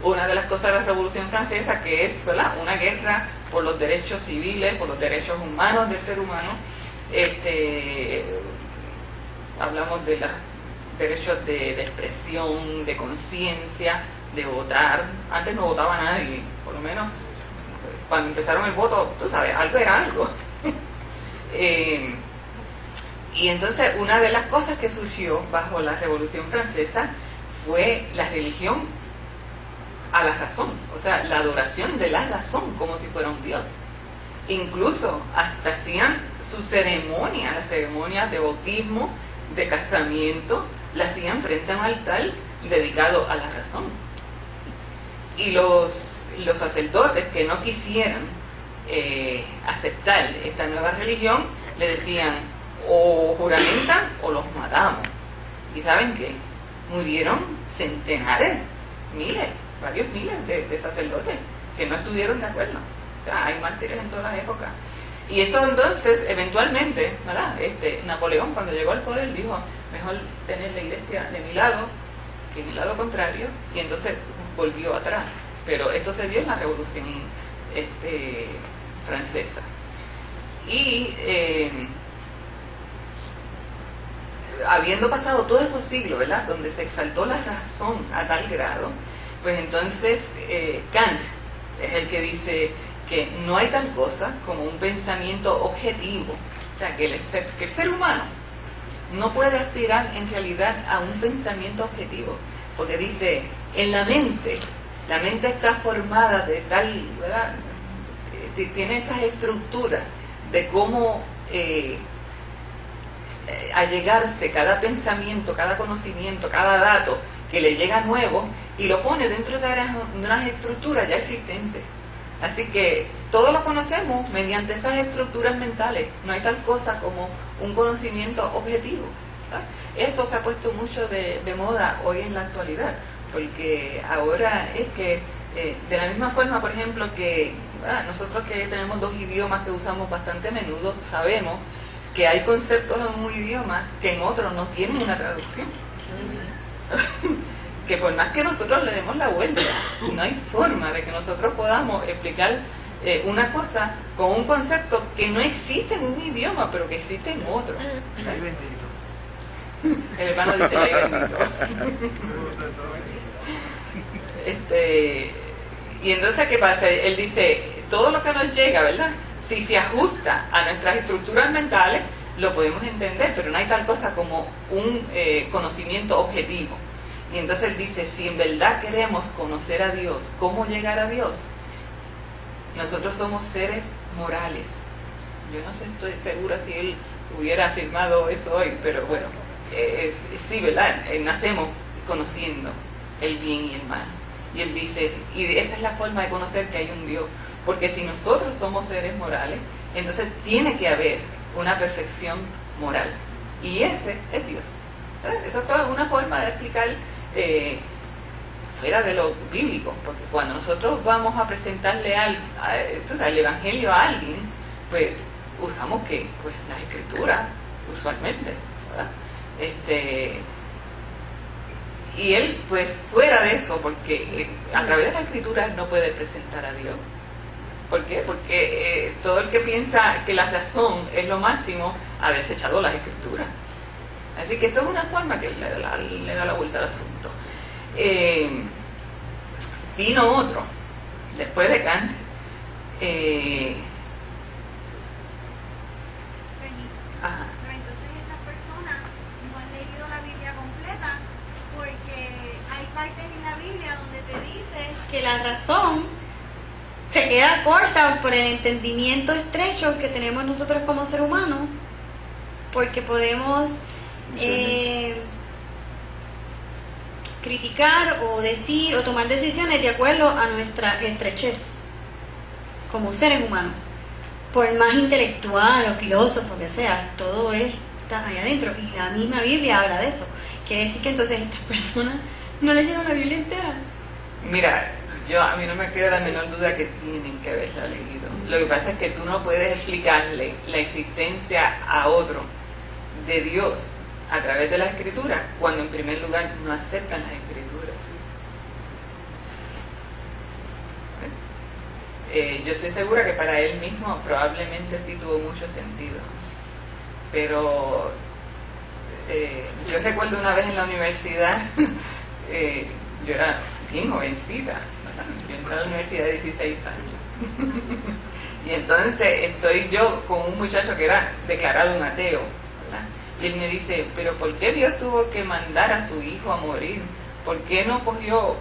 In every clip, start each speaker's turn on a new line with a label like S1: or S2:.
S1: una de las cosas de la Revolución Francesa, que es, ¿verdad?, una guerra por los derechos civiles, por los derechos humanos del ser humano. Hablamos de los derechos de expresión, de conciencia, de votar. Antes no votaba nadie, por lo menos cuando empezaron el voto, tú sabes, algo era algo. Y entonces una de las cosas que surgió bajo la Revolución Francesa fue la religión a la razón, o sea, la adoración de la razón como si fuera un dios. Incluso hasta hacían sus ceremonias, las ceremonias de bautismo, de casamiento, las hacían frente a un altar dedicado a la razón. Y los sacerdotes que no quisieran aceptar esta nueva religión, le decían: o juramentan o los matamos. ¿Y saben qué? Murieron centenares, miles, varios miles de sacerdotes que no estuvieron de acuerdo. O sea, hay mártires en todas las épocas. Y esto entonces, eventualmente, ¿verdad?, Napoleón, cuando llegó al poder, dijo: mejor tener la iglesia de mi lado que en el lado contrario, y entonces volvió atrás. Pero esto se dio en la Revolución Francesa. Y habiendo pasado todos esos siglos, ¿verdad?, donde se exaltó la razón a tal grado, pues entonces Kant es el que dice que no hay tal cosa como un pensamiento objetivo. O sea, que el ser humano no puede aspirar en realidad a un pensamiento objetivo, porque dice, en la mente está formada de tal, ¿verdad?, tiene estas estructuras de cómo allegarse cada pensamiento, cada conocimiento, cada dato que le llega nuevo, y lo pone dentro de unas estructuras ya existentes. Así que todo lo conocemos mediante esas estructuras mentales. No hay tal cosa como un conocimiento objetivo, ¿verdad? Eso se ha puesto mucho de moda hoy en la actualidad, porque ahora es que de la misma forma, por ejemplo, que nosotros que tenemos dos idiomas que usamos bastante a menudo, sabemos que hay conceptos en un idioma que en otro no tienen una traducción. Que por más que nosotros le demos la vuelta, no hay forma de que nosotros podamos explicar una cosa con un concepto que no existe en un idioma, pero que existe en otro.
S2: Ay, bendito.
S1: El hermano dice: ay, bendito. Y entonces, ¿qué pasa? Él dice, todo lo que nos llega, ¿verdad?, si se ajusta a nuestras estructuras mentales, lo podemos entender, pero no hay tal cosa como un conocimiento objetivo. Y entonces él dice, si en verdad queremos conocer a Dios, ¿cómo llegar a Dios? Nosotros somos seres morales. Yo no sé, estoy segura si él hubiera afirmado eso hoy, pero bueno, sí, ¿verdad? Nacemos conociendo el bien y el mal. Y él dice, y esa es la forma de conocer que hay un Dios, porque si nosotros somos seres morales, entonces tiene que haber una perfección moral, y ese es Dios. Eso es toda una forma de explicar fuera de lo bíblico, porque cuando nosotros vamos a presentarle el evangelio a alguien, pues usamos ¿qué? Pues las escrituras, usualmente, ¿verdad? Y él, pues fuera de eso, porque a través de las escrituras no puede presentar a Dios. ¿Por qué? Porque todo el que piensa que la razón es lo máximo ha desechado las escrituras. Así que eso es una forma que le da la vuelta al asunto. Vino otro, después de Kant,
S3: Pero entonces estas personas no han leído la Biblia completa, porque hay partes en la Biblia donde te dice que la razón se queda corta por el entendimiento estrecho que tenemos nosotros como ser humano, porque podemos criticar o decir o tomar decisiones de acuerdo a nuestra estrechez como seres humanos, por más intelectual o filósofo que sea, todo está ahí adentro, y la misma Biblia habla de eso. Quiere decir que entonces estas personas no leyeron la Biblia entera.
S1: Mira, a mí no me queda la menor duda que tienen que haberla leído. Lo que pasa es que tú no puedes explicarle la existencia a otro de Dios a través de la escritura, cuando en primer lugar no aceptan las escrituras. Yo estoy segura que para él mismo probablemente sí tuvo mucho sentido. Pero yo recuerdo una vez en la universidad, yo era bien jovencita, ¿verdad? Yo entré a la universidad de 16 años. Y entonces estoy yo con un muchacho que era declarado un ateo, ¿verdad? Y él me dice, pero ¿por qué Dios tuvo que mandar a su hijo a morir? ¿Por qué no cogió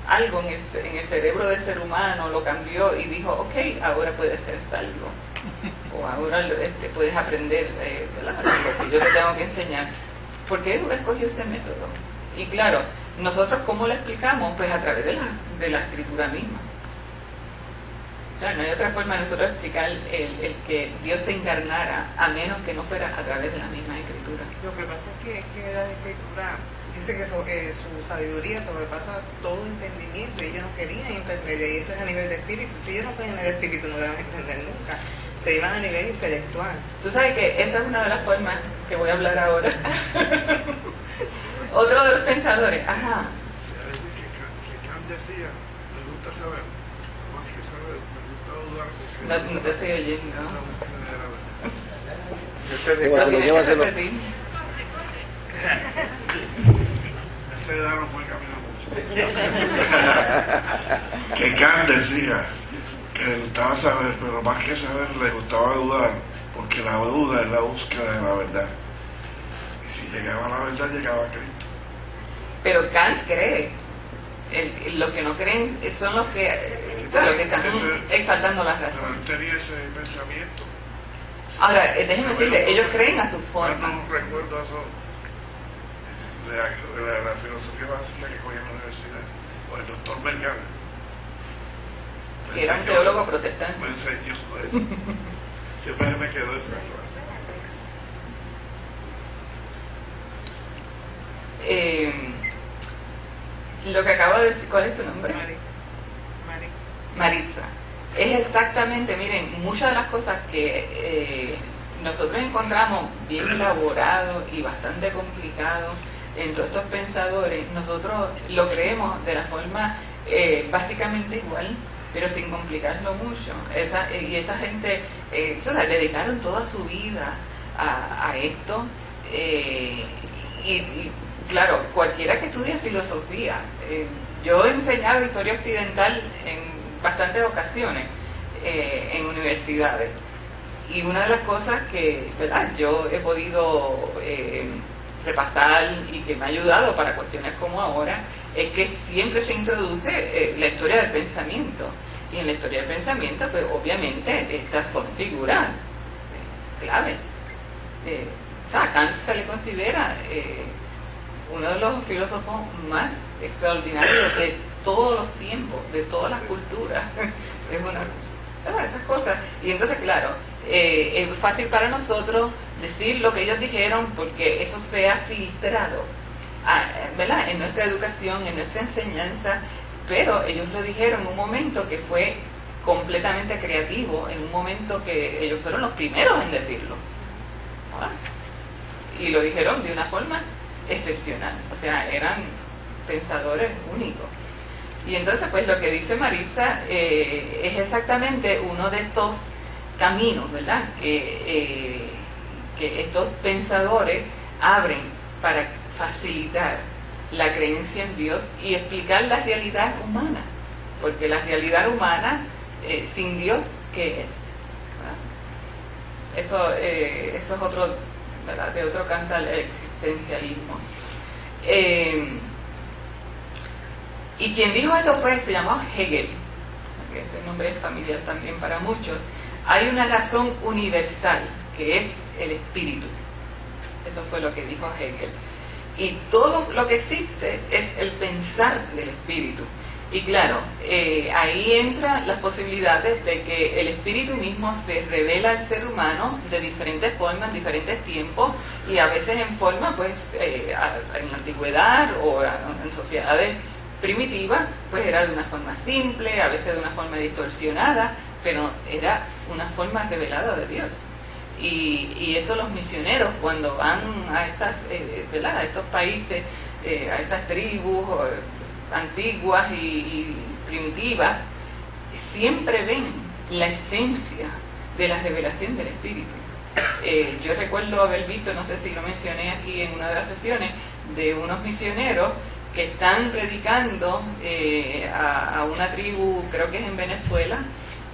S1: algo en el cerebro del ser humano, lo cambió y dijo, ok, ahora puedes ser salvo? O ahora puedes aprender ¿verdad? Lo que yo te tengo que enseñar. ¿Por qué escogió ese método? Y claro, nosotros ¿cómo lo explicamos? Pues a través de la escritura misma. Claro, no hay otra forma de nosotros explicar el que Dios se encarnara a menos que no fuera a través de la misma escritura.
S4: Lo que pasa es que la escritura dice que su sabiduría sobrepasa todo entendimiento y ellos no querían entender, y esto es a nivel de espíritu. Si ellos no creen en el espíritu no lo van a entender nunca, se iban a nivel intelectual.
S1: Tú sabes que esa es una de las formas que voy a hablar ahora. Otro de los pensadores, ajá.
S5: Que Kant decía, me gusta saber, más que saber, me gusta dudar porque
S1: No te estoy oyendo.
S5: la búsqueda de la verdad.
S2: Yo te
S1: Lo
S2: digo,
S1: tienes que
S2: llévaselo.
S1: repetir.
S5: Esa edad no puede caminar mucho. Que Kant decía que le gustaba saber, pero más que saber le gustaba dudar, porque la duda es la búsqueda de la verdad. Y si llegaba a la verdad, llegaba a Cristo.
S1: Pero Kant cree. Los que no creen son los que están exaltando las
S5: Pero
S1: razones.
S5: él tenía ese pensamiento.
S1: Ahora, déjenme decirle, ellos creen a su forma.
S5: No recuerdo eso de la filosofía básica que cogí en la universidad, o el doctor Vergara.
S1: Que era un teólogo protestante.
S5: Me enseñó eso. Siempre me quedó esa
S1: Lo que acabo de decir, ¿cuál es tu nombre?
S4: Mari.
S1: Maritza. Es exactamente, miren, muchas de las cosas que nosotros encontramos bien elaborado y bastante complicado en todos estos pensadores, nosotros lo creemos de la forma básicamente igual, pero sin complicarlo mucho. Y esta gente dedicaron toda su vida a esto, y claro, cualquiera que estudie filosofía, yo he enseñado historia occidental en bastantes ocasiones en universidades, y una de las cosas que, ¿verdad?, yo he podido repasar y que me ha ayudado para cuestiones como ahora, es que siempre se introduce la historia del pensamiento, y en la historia del pensamiento pues obviamente estas son figuras claves. A Kant se le considera uno de los filósofos más extraordinarios de todos los tiempos, de todas las culturas. Es esas cosas. Y entonces, claro, es fácil para nosotros decir lo que ellos dijeron porque eso se ha filtrado, ¿verdad?, en nuestra educación, en nuestra enseñanza, pero ellos lo dijeron en un momento que fue completamente creativo, en un momento que ellos fueron los primeros en decirlo, ¿verdad? Y lo dijeron de una forma excepcional, o sea, eran pensadores únicos. Y entonces pues lo que dice Maritza es exactamente uno de estos caminos, ¿verdad?, que estos pensadores abren para facilitar la creencia en Dios y explicar la realidad humana, porque la realidad humana sin Dios, ¿qué es? ¿Verdad? Eso es otro, ¿verdad?, de otro canto al existencialismo. Y quien dijo esto se llamó Hegel, que ese nombre es familiar también para muchos. Hay una razón universal, que es el espíritu. Eso fue lo que dijo Hegel. Y todo lo que existe es el pensar del espíritu. Y claro, ahí entran las posibilidades de que el espíritu mismo se revela al ser humano de diferentes formas, en diferentes tiempos, y a veces en forma, pues, en la antigüedad o en sociedades primitivas, pues era de una forma simple, a veces de una forma distorsionada, pero era una forma revelada de Dios. Y eso los misioneros, cuando van a estas, ¿verdad?, a estos países, a estas tribus antiguas y primitivas, siempre ven la esencia de la revelación del Espíritu. Yo recuerdo haber visto, no sé si lo mencioné aquí en una de las sesiones, de unos misioneros que están predicando a una tribu, creo que es en Venezuela,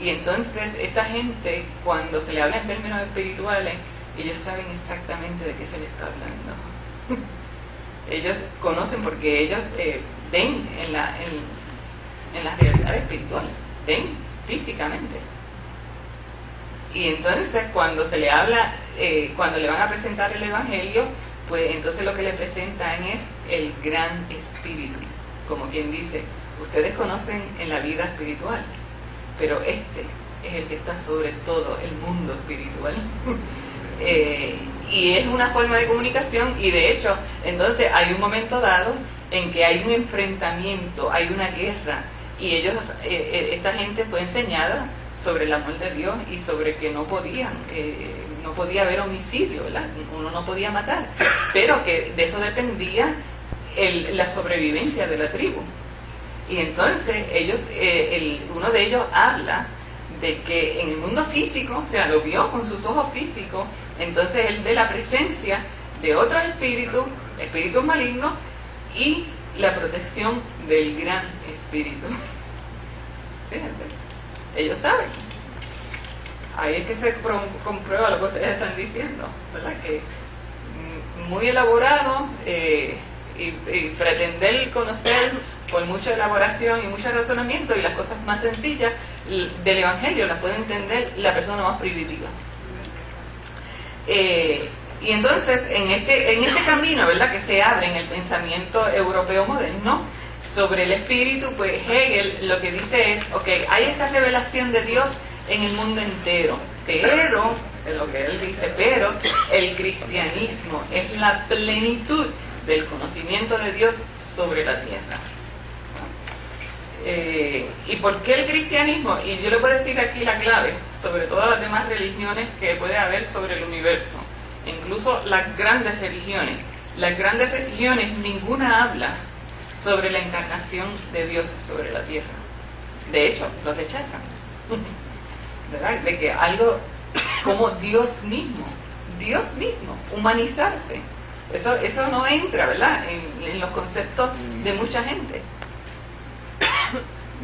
S1: y entonces esta gente, cuando se le habla en términos espirituales, ellos saben exactamente de qué se les está hablando. Ellos conocen porque ellos ven en la realidad espiritual, ven físicamente. Y entonces cuando se le habla, cuando le van a presentar el Evangelio, pues entonces lo que le presentan es el gran Espíritu. Como quien dice, ustedes conocen en la vida espiritual, pero este es el que está sobre todo el mundo espiritual. Y es una forma de comunicación, y de hecho, entonces hay un momento dado en que hay un enfrentamiento, hay una guerra, y ellos, esta gente fue enseñada sobre el amor de Dios y sobre que no podía haber homicidio, ¿verdad? Uno no podía matar, pero que de eso dependía la sobrevivencia de la tribu. Y entonces ellos, uno de ellos habla de que en el mundo físico, o sea, lo vio con sus ojos físicos, entonces él ve la presencia de otros espíritus malignos, y la protección del gran Espíritu. Fíjense, ellos saben. Ahí es que se comprueba lo que ustedes están diciendo, ¿verdad? Que muy elaborado, y pretender conocer por mucha elaboración y mucho razonamiento, y las cosas más sencillas del Evangelio las puede entender la persona más primitiva. Y entonces en este camino, ¿verdad?, que se abre en el pensamiento europeo moderno sobre el Espíritu, pues Hegel lo que dice es, hay esta revelación de Dios en el mundo entero, pero, es lo que él dice, pero el cristianismo es la plenitud del conocimiento de Dios sobre la tierra. ¿Y por qué el cristianismo? Y yo le puedo decir aquí la clave, sobre todas las demás religiones que puede haber sobre el universo, incluso las grandes religiones. Las grandes religiones, ninguna habla sobre la encarnación de Dios sobre la tierra. De hecho, lo rechazan. ¿Verdad? De que algo como Dios mismo, humanizarse, eso no entra, ¿verdad?, en los conceptos de mucha gente.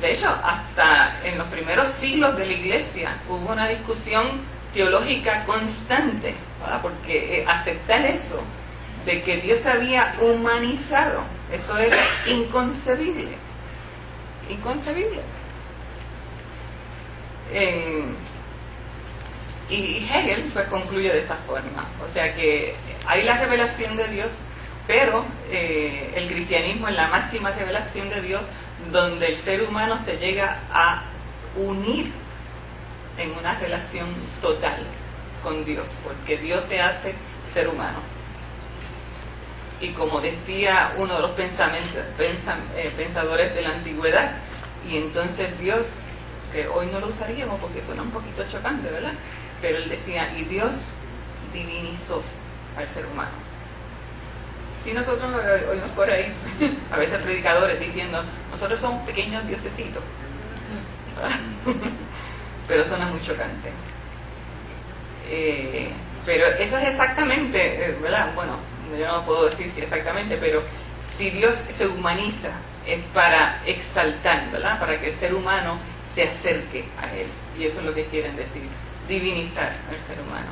S1: De hecho, hasta en los primeros siglos de la Iglesia hubo una discusión teológica constante, ¿verdad?, porque aceptar eso, de que Dios se había humanizado, eso era inconcebible. Y Hegel pues concluye de esa forma, o sea que hay la revelación de Dios, pero el cristianismo es la máxima revelación de Dios, donde el ser humano se llega a unir en una relación total con Dios, porque Dios se hace ser humano. Y como decía uno de los pensadores de la antigüedad, y entonces Dios, que hoy no lo usaríamos porque suena un poquito chocante, ¿verdad?, pero él decía, y Dios divinizó al ser humano. Si nosotros oímos por ahí a veces predicadores diciendo, nosotros somos pequeños diosecitos, pero suena muy chocante. Pero eso es exactamente, ¿verdad? Bueno, yo no puedo decir si exactamente, pero si Dios se humaniza es para exaltar, ¿verdad?, para que el ser humano se acerque a Él, y eso es lo que quieren decir, divinizar al ser humano.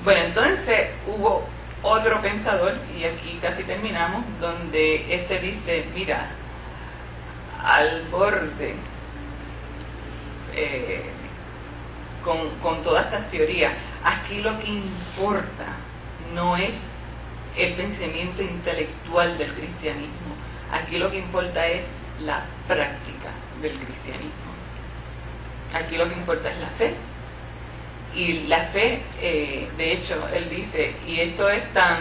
S1: Bueno, entonces hubo otro pensador, y aquí casi terminamos, donde dice, mira, al borde, con todas estas teorías, aquí lo que importa no es el pensamiento intelectual del cristianismo, aquí lo que importa es la práctica del cristianismo. Aquí lo que importa es la fe. Y la fe, de hecho, él dice, y esto es tan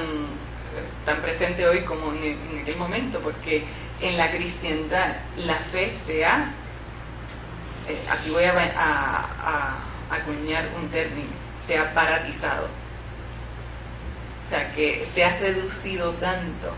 S1: presente hoy como en aquel momento, porque en la cristiandad la fe se ha, aquí voy a acuñar un término, se ha baratizado. O sea, que se ha reducido tanto